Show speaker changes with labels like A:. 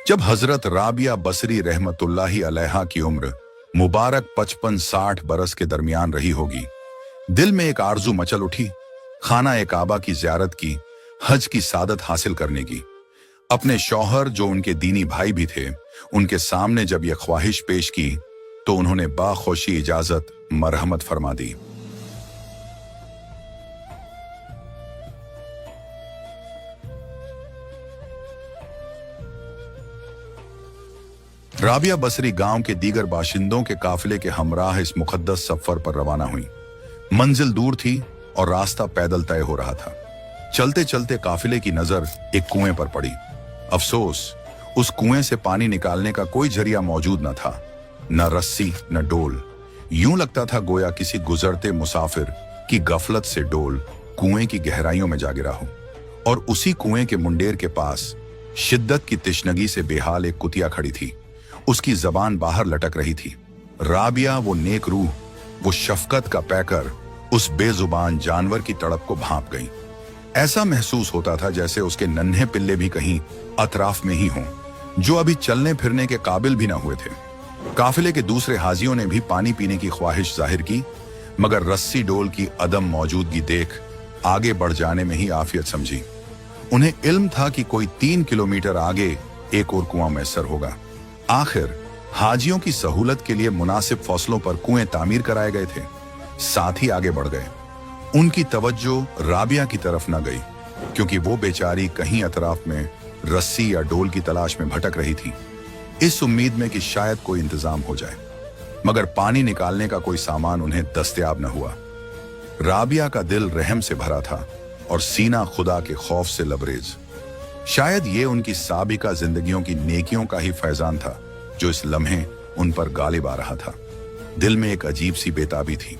A: जब हजरत राबिया बसरी रहमतुल्लाही अलैहा की उम्र मुबारक 55-60 बरस के दरमियान रही होगी, दिल में एक आरजू मचल उठी, खाना ए काबा की ज़ियारत की, हज की सादत हासिल करने की। अपने शौहर जो उनके दीनी भाई भी थे, उनके सामने जब यह ख्वाहिश पेश की तो उन्होंने बाखुशी इजाजत मरहमत फरमा दी। राबिया बसरी गांव के दीगर बाशिंदों के काफिले के हमराह इस मुकद्दस सफर पर रवाना हुई। मंजिल दूर थी और रास्ता पैदल तय हो रहा था। चलते चलते काफिले की नजर एक कुएं पर पड़ी। अफसोस, उस कुएं से पानी निकालने का कोई जरिया मौजूद न था, न रस्सी न डोल। यूं लगता था गोया किसी गुजरते मुसाफिर की गफलत से डोल कुएं की गहराइयों में जा गिरा हो। और उसी कुएं के मुंडेर के पास शिद्दत की तिश्नगी से बेहाल एक कुतिया खड़ी थी। उसकी जबान बाहर लटक रही थी। राबिया, वो नेक रूह, वो शफकत का पैकर, उस बेजुबान जानवर की तड़प को भांप गई। ऐसा महसूस होता था जैसे उसके नन्हे पिल्ले भी कहीं अतराफ में ही हों, जो अभी चलने फिरने के काबिल भी न हुए थे। काफिले के दूसरे हाजियों ने भी पानी पीने की ख्वाहिश जाहिर की, मगर रस्सी डोल की अदम मौजूदगी देख आगे बढ़ जाने में ही आफियत समझी। उन्हें इल्म था कि कोई 3 किलोमीटर आगे एक और कुआं मैसर होगा। आखिर हाजियों की सहूलत के लिए मुनासिब फौसलों पर कुएं तामीर कराए गए थे। साथ ही आगे बढ़ गए। उनकी तवज्जो राबिया की तरफ न गई, क्योंकि वो बेचारी कहीं अतराफ में रस्सी या डोल की तलाश में भटक रही थी, इस उम्मीद में कि शायद कोई इंतजाम हो जाए। मगर पानी निकालने का कोई सामान उन्हें दस्तयाब न हुआ। राबिया का दिल रहम से भरा था और सीना खुदा के खौफ से लबरेज। शायद ये उनकी साबिका जिंदगियों की नेकियों का ही फैजान था जो इस लम्हे उन पर गालिब आ रहा था। दिल में एक अजीब सी बेताबी थी।